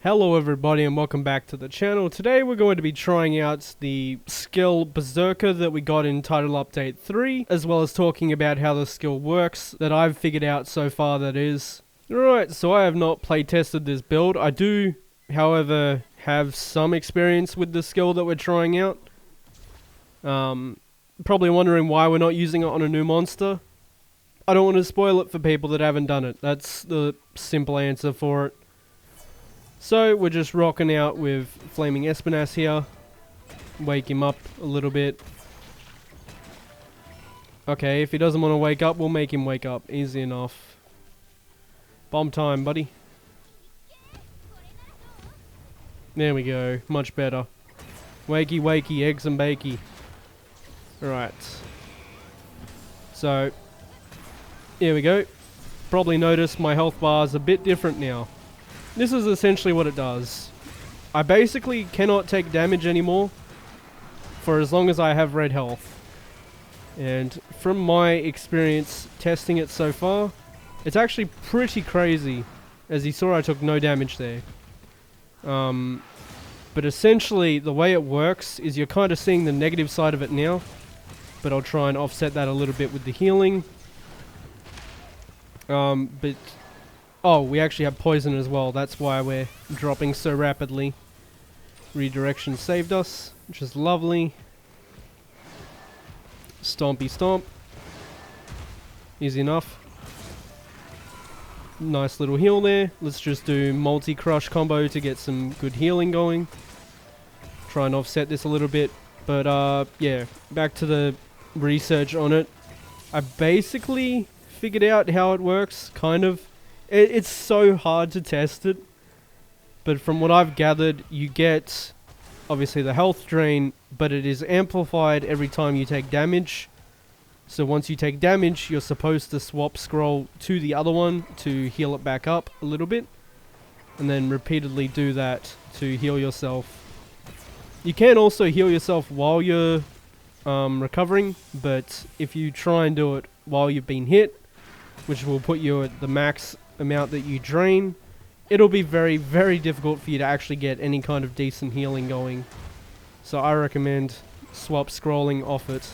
Hello everybody and welcome back to the channel. Today we're going to be trying out the skill Berserker that we got in Title Update 3, as well as talking about how the skill works that I've figured out so far, that is. Alright, so I have not playtested this build. I do, however, have some experience with the skill that we're trying out. Probably wondering why we're not using it on a new monster. I don't want to spoil it for people that haven't done it. That's the simple answer for it. So we're just rocking out with Flaming Espinas here. Wake him up a little bit. Okay, if he doesn't want to wake up, we'll make him wake up. Easy enough. Bomb time, buddy. There we go. Much better. Wakey, wakey, eggs and bakey. Alright. So, here we go. Probably noticed my health bar is a bit different now. This is essentially what it does. I basically cannot take damage anymore for as long as I have red health. And from my experience testing it so far, it's actually pretty crazy. As you saw, I took no damage there. But essentially, the way it works is you're kind of seeing the negative side of it now. But I'll try and offset that a little bit with the healing. Oh, we actually have poison as well. That's why we're dropping so rapidly. Redirection saved us, which is lovely. Stompy stomp. Easy enough. Nice little heal there. Let's just do multi-crush combo to get some good healing going. Try and offset this a little bit. But yeah, back to the research on it. I basically figured out how it works, kind of. It's so hard to test it, but from what I've gathered, you get obviously the health drain, but it is amplified every time you take damage. So once you take damage, you're supposed to swap scroll to the other one to heal it back up a little bit, and then repeatedly do that to heal yourself. You can also heal yourself while you're recovering, but if you try and do it while you've been hit, which will put you at the max amount that you drain, it'll be very, very difficult for you to actually get any kind of decent healing going. So I recommend swap scrolling off it.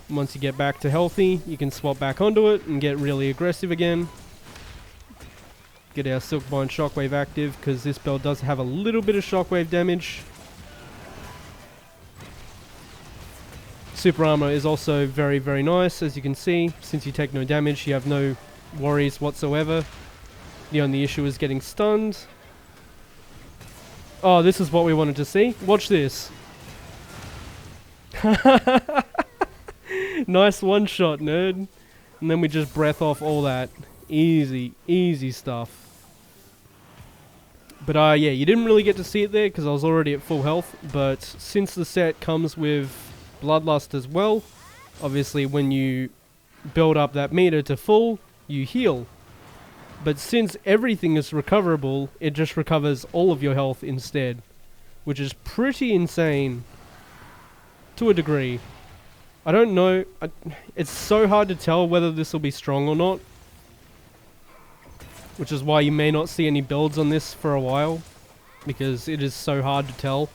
Once you get back to healthy, you can swap back onto it and get really aggressive again. Get our Silkbind Shockwave active, because this build does have a little bit of shockwave damage. Super armor is also very, very nice, as you can see. Since you take no damage, you have no worries whatsoever. The only issue is getting stunned. Oh, this is what we wanted to see. Watch this. Nice one shot, nerd. And then we just breath off all that. Easy, easy stuff. But yeah, you didn't really get to see it there because I was already at full health. But since the set comes with Bloodlust as well, obviously when you build up that meter to full, you heal. But since everything is recoverable, it just recovers all of your health instead, which is pretty insane to a degree. I don't know, it's so hard to tell whether this will be strong or not, which is why you may not see any builds on this for a while, because it is so hard to tell.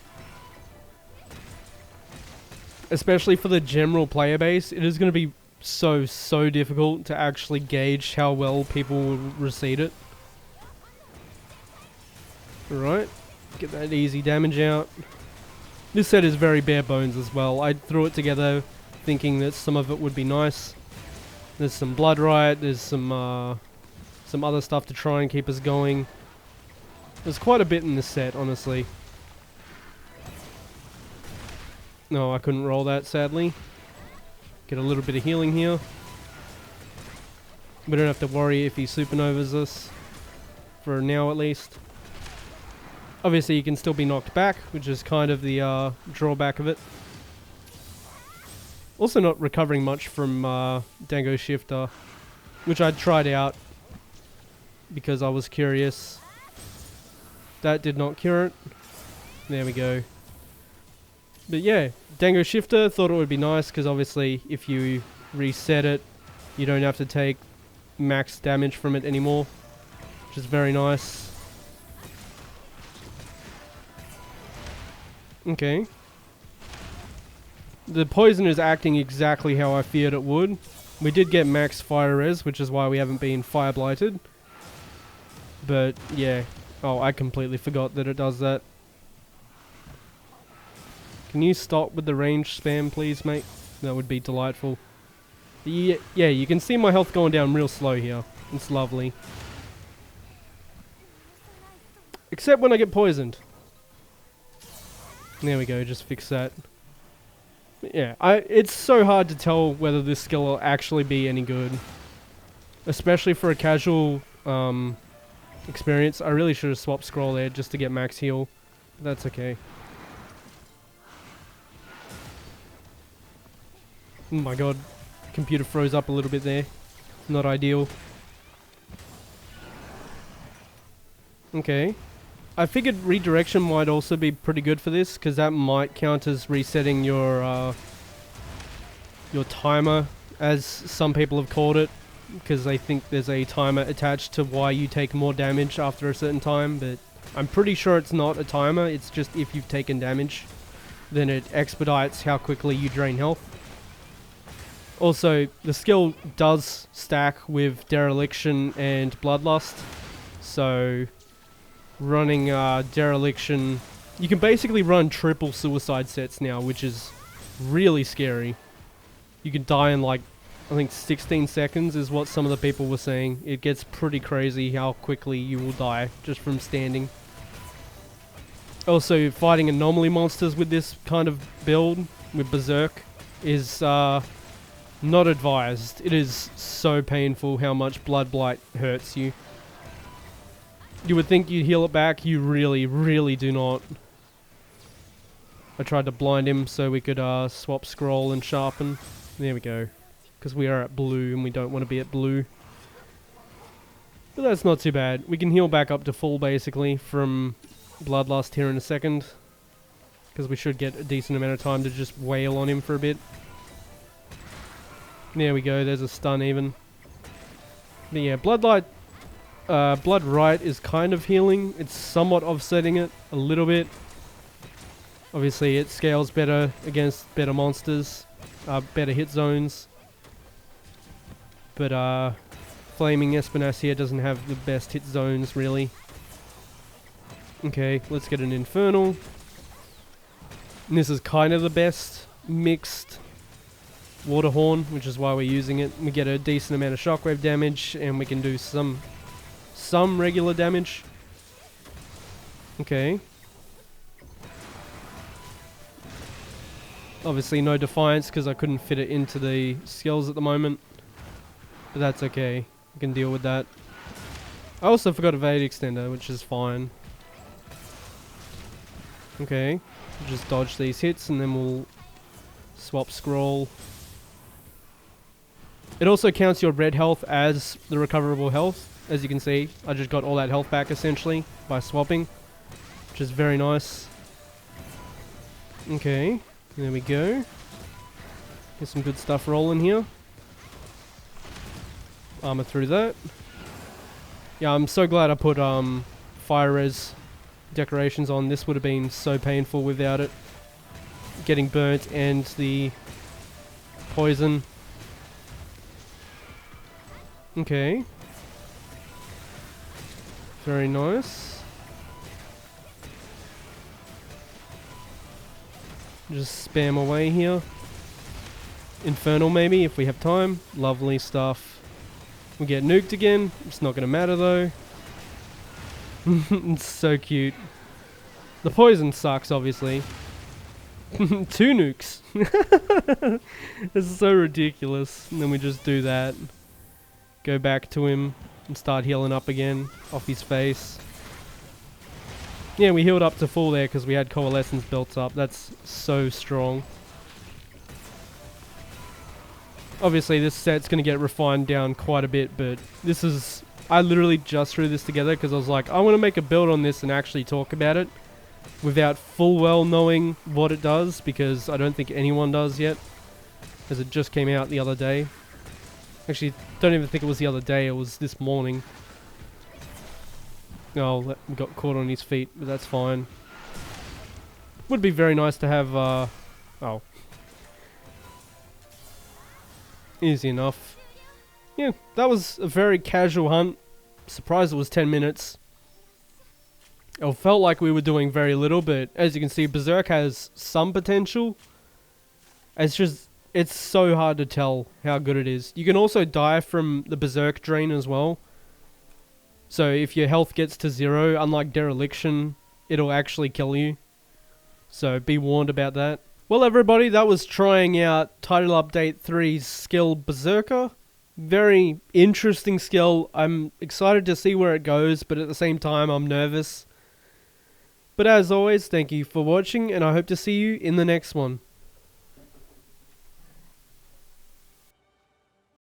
Especially for the general player base, it is going to be so difficult to actually gauge how well people will receive it. Alright, get that easy damage out. This set is very bare bones as well. I threw it together thinking that some of it would be nice. There's some Blood Riot, there's some other stuff to try and keep us going. There's quite a bit in this set, honestly. No, I couldn't roll that, sadly. Get a little bit of healing here. We don't have to worry if he supernovas us. For now, at least. Obviously, you can still be knocked back, which is kind of the drawback of it. Also not recovering much from Dango Shifter, which I tried out because I was curious. That did not cure it. There we go. But yeah, Dango Shifter, thought it would be nice because obviously if you reset it, you don't have to take max damage from it anymore, which is very nice. Okay. The poison is acting exactly how I feared it would. We did get max fire res, which is why we haven't been fire blighted. But yeah. Oh, I completely forgot that it does that. Can you stop with the range spam, please, mate? That would be delightful. Yeah, you can see my health going down real slow here. It's lovely. Except when I get poisoned. There we go, just fix that. Yeah, it's so hard to tell whether this skill will actually be any good. Especially for a casual experience. I really should have swapped scroll there just to get max heal. But that's okay. Oh my god. Computer froze up a little bit there. Not ideal. Okay. I figured redirection might also be pretty good for this, because that might count as resetting your timer, as some people have called it, because they think there's a timer attached to why you take more damage after a certain time, but I'm pretty sure it's not a timer, it's just if you've taken damage, then it expedites how quickly you drain health. Also, the skill does stack with Dereliction and Bloodlust, so running Dereliction, you can basically run triple suicide sets now, which is really scary. You can die in like, I think 16 seconds is what some of the people were saying. It gets pretty crazy how quickly you will die just from standing. Also, fighting anomaly monsters with this kind of build, with Berserk, is not advised. It is so painful how much Blood Blight hurts you. You would think you'd heal it back, you really, really do not. I tried to blind him so we could swap scroll and sharpen. There we go. Because we are at blue and we don't want to be at blue. But that's not too bad. We can heal back up to full basically from Bloodlust here in a second. Because we should get a decent amount of time to just wail on him for a bit. There we go, there's a stun even. But yeah, Blood Right is kind of healing. It's somewhat offsetting it a little bit. Obviously it scales better against better monsters, better hit zones. But Flaming Espinas here doesn't have the best hit zones really. Okay, let's get an Infernal. And this is kind of the best mixed Waterhorn, which is why we're using it. We get a decent amount of shockwave damage and we can do some regular damage. Okay. Obviously no Defiance because I couldn't fit it into the skills at the moment. But that's okay. We can deal with that. I also forgot Evade Extender, which is fine. Okay. Just dodge these hits and then we'll swap scroll. It also counts your red health as the recoverable health. As you can see, I just got all that health back essentially by swapping, which is very nice. Okay, there we go. Get some good stuff rolling here. Armor through that. Yeah, I'm so glad I put fire res decorations on. This would have been so painful without it. Getting burnt and the poison. Okay. Very nice. Just spam away here. Infernal maybe if we have time. Lovely stuff. We get nuked again. It's not going to matter though. It's so cute. The poison sucks obviously. 2 nukes. This is so ridiculous. And then we just do that. Go back to him and start healing up again off his face. Yeah, we healed up to full there because we had Coalescence built up. That's so strong. Obviously this set's going to get refined down quite a bit, but this is... I literally just threw this together because I was like, I want to make a build on this and actually talk about it without full well knowing what it does, because I don't think anyone does yet, as it just came out the other day. Actually, don't even think it was the other day, it was this morning. Oh, we got caught on his feet, but that's fine. Would be very nice to have, oh. Easy enough. Yeah, that was a very casual hunt. Surprised it was 10 minutes. It felt like we were doing very little, but as you can see, Berserk has some potential. It's so hard to tell how good it is. You can also die from the Berserk drain as well. So if your health gets to 0, unlike Dereliction, it'll actually kill you. So be warned about that. Well everybody, that was trying out Title Update 3's skill Berserker. Very interesting skill. I'm excited to see where it goes, but at the same time I'm nervous. But as always, thank you for watching, and I hope to see you in the next one.